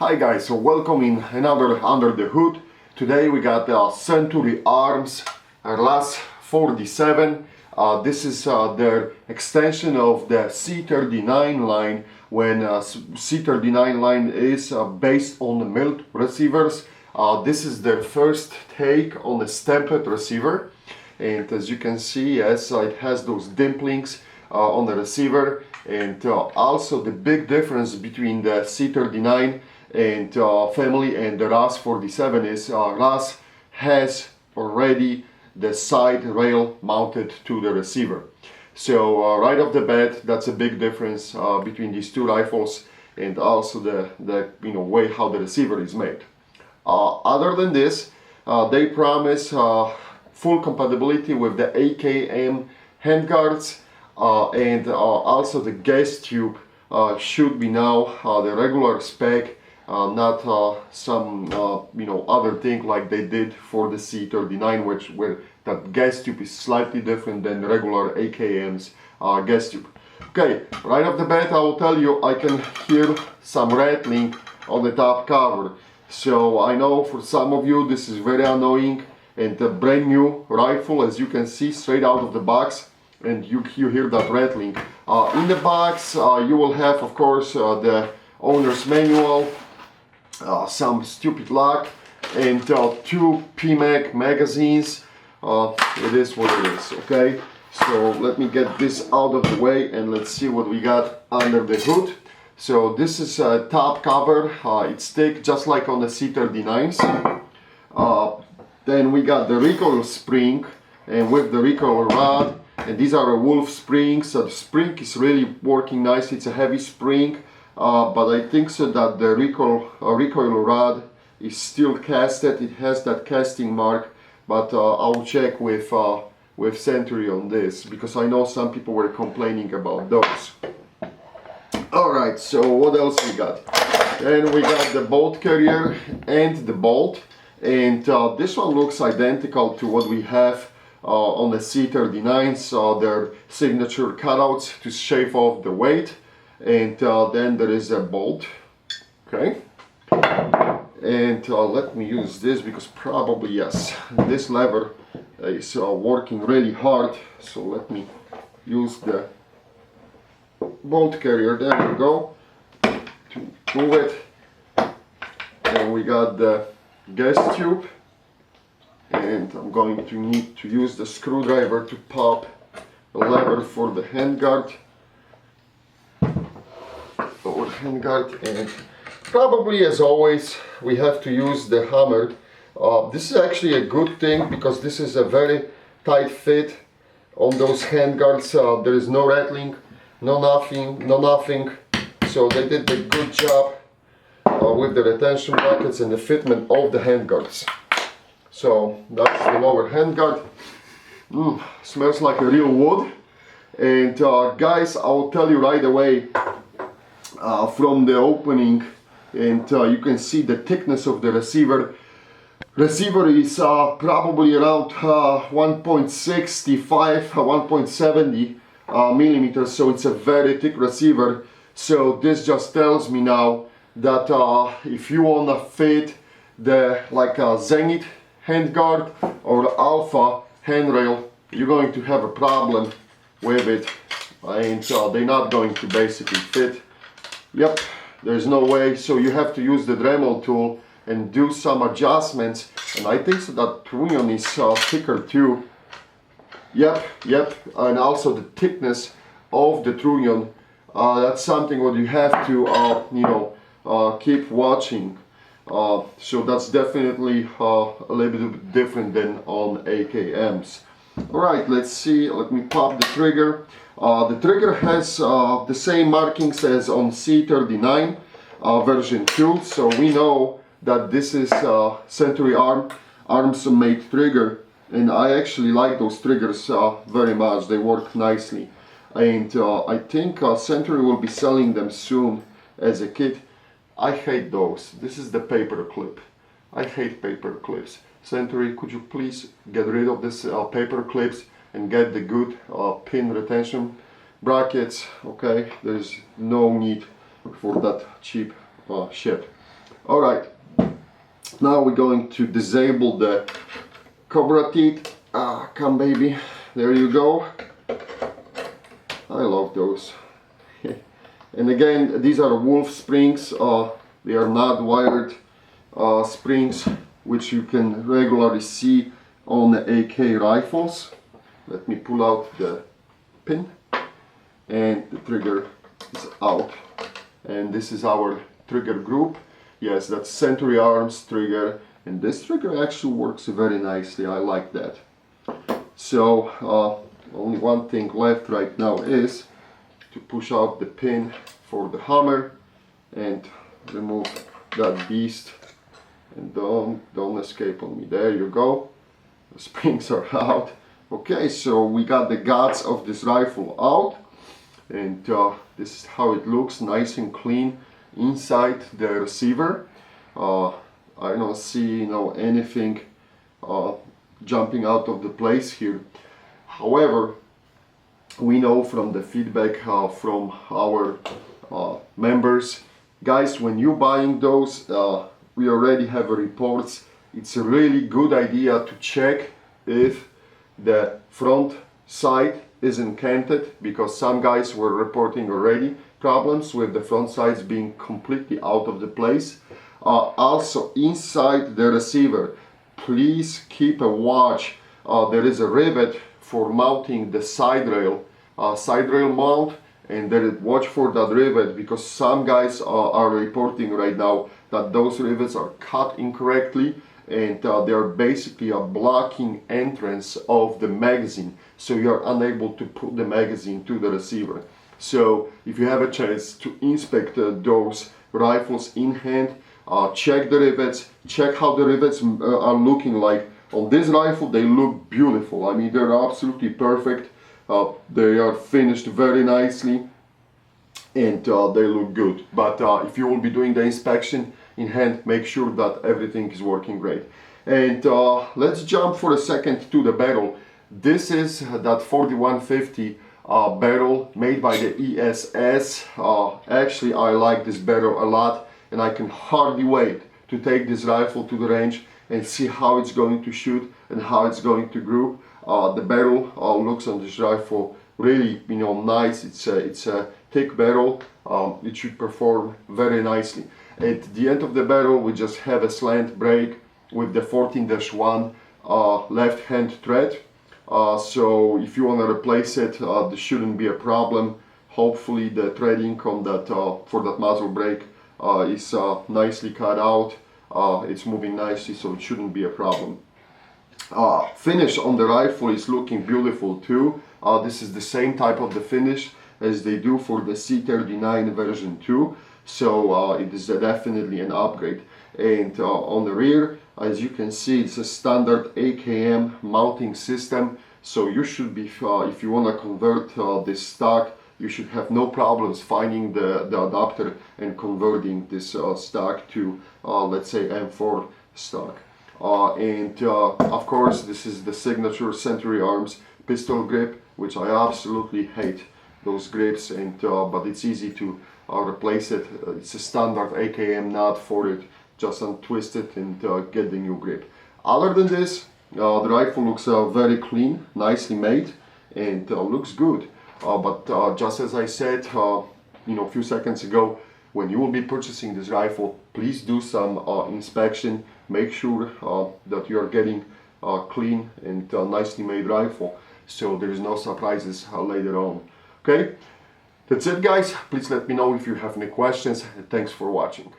Hi guys, so welcome in another Under the Hood. Today we got Century Arms RAS47. This is their extension of the C39 line when C39 line is based on the milled receivers. This is their first take on the stamped receiver, and as you can see, yes, it has those dimplings on the receiver, and also the big difference between the C39 and family and the RAS47 is RAS has already the side rail mounted to the receiver. So right off the bat, that's a big difference between these two rifles, and also the way how the receiver is made. Other than this, they promise full compatibility with the AKM handguards, and also the gas tube should be now the regular spec, not some other thing like they did for the C39, where that gas tube is slightly different than the regular AKM's gas tube. Okay, right off the bat I will tell you I can hear some rattling on the top cover. So I know for some of you this is very annoying, and a brand new rifle, as you can see, straight out of the box, and you hear that rattling. In the box you will have, of course, the owner's manual, some stupid lock, and two PMAG magazines. It is what it is, okay? So let me get this out of the way and let's see what we got under the hood. So this is a top cover. It's thick just like on the C39s. Then we got the recoil spring, and with the recoil rod, and these are wolf springs. So the spring is really working nice. It's a heavy spring, but I think so that the recoil rod is still casted. It has that casting mark, but I'll check with Century on this, because I know some people were complaining about those. Alright, so what else we got? Then we got the bolt carrier and the bolt, and this one looks identical to what we have on the C39s, their signature cutouts to shave off the weight, and then there is a bolt, okay? And let me use this, because probably, yes, this lever is working really hard, so let me use the bolt carrier, there we go, to move it. And we got the gas tube, and I'm going to need to use the screwdriver to pop the lever for the handguard, and probably, as always, we have to use the hammer. This is actually a good thing, because this is a very tight fit on those handguards. There is no rattling, no nothing. So they did a good job with the retention brackets and the fitment of the handguards. So that's the lower handguard. Smells like a real wood. And guys, I'll tell you right away, from the opening, and you can see the thickness of the receiver. Receiver is probably around 1.65, 1.70 millimeters, so it's a very thick receiver. So this just tells me now that if you want to fit the Zenith handguard or Alpha handrail, you're going to have a problem with it, and they're not going to basically fit. Yep, there's no way. So you have to use the Dremel tool and do some adjustments, and I think so that trunnion is thicker too. Yep, and also the thickness of the trunnion, that's something what you have to keep watching. So that's definitely a little bit different than on AKMs. Alright, let's see, let me pop the trigger. The trigger has the same markings as on C39 version 2, so we know that this is Century Arms made trigger, and I actually like those triggers very much. They work nicely, and I think Century will be selling them soon as a kit. I hate those. This is the paper clip. I hate paper clips. Century, could you please get rid of this paper clips and get the good pin retention brackets? Okay, there's no need for that cheap shit. All right, now we're going to disable the cobra teeth. Come baby, there you go. I love those. And again, these are wolf springs. They are not wired springs, which you can regularly see on the AK rifles. Let me pull out the pin, and the trigger is out. And this is our trigger group. Yes, that's Century Arms trigger, and this trigger actually works very nicely. I like that. So only one thing left right now is to push out the pin for the hammer and remove that beast. And don't escape on me. There you go. The springs are out. Okay, so we got the guts of this rifle out, and this is how it looks, nice and clean inside the receiver. I don't see anything jumping out of the place here. However, we know from the feedback from our members, guys, when you're buying those, we already have reports. It's a really good idea to check if the front side isn't canted, because some guys were reporting already problems with the front sides being completely out of the place. Also inside the receiver, please keep a watch. There is a rivet for mounting the side rail mount, and then watch for that rivet, because some guys are reporting right now that those rivets are cut incorrectly, and they are basically a blocking entrance of the magazine, so you are unable to put the magazine to the receiver. So if you have a chance to inspect those rifles in hand, check the rivets, check how the rivets are looking like. On this rifle they look beautiful. I mean, they're absolutely perfect. They are finished very nicely, and they look good. But if you will be doing the inspection in hand, make sure that everything is working great. And let's jump for a second to the barrel. This is that 4150 barrel made by the ESS. Actually, I like this barrel a lot, and I can hardly wait to take this rifle to the range and see how it's going to shoot and how it's going to group. The barrel looks on this rifle really nice. It's a thick barrel. It should perform very nicely. At the end of the barrel we just have a slant brake with the 14-1 left hand thread. So if you want to replace it, there shouldn't be a problem. Hopefully the threading on that for that muzzle brake is nicely cut out. It's moving nicely, so it shouldn't be a problem. Finish on the rifle is looking beautiful too. This is the same type of the finish as they do for the C39 version 2, so it is definitely an upgrade. And on the rear, as you can see, it's a standard AKM mounting system, so you should be, if you want to convert this stock, you should have no problems finding the adapter and converting this stock to let's say M4 stock. And of course, this is the signature Century Arms pistol grip, which I absolutely hate those grips, and but it's easy to replace it. It's a standard AKM nut for it. Just untwist it and get the new grip. Other than this, the rifle looks very clean, nicely made, and looks good. But just as I said, a few seconds ago, when you will be purchasing this rifle, please do some inspection. Make sure that you are getting a clean and nicely made rifle, so there is no surprises later on. Okay, that's it, guys. Please let me know if you have any questions. Thanks for watching.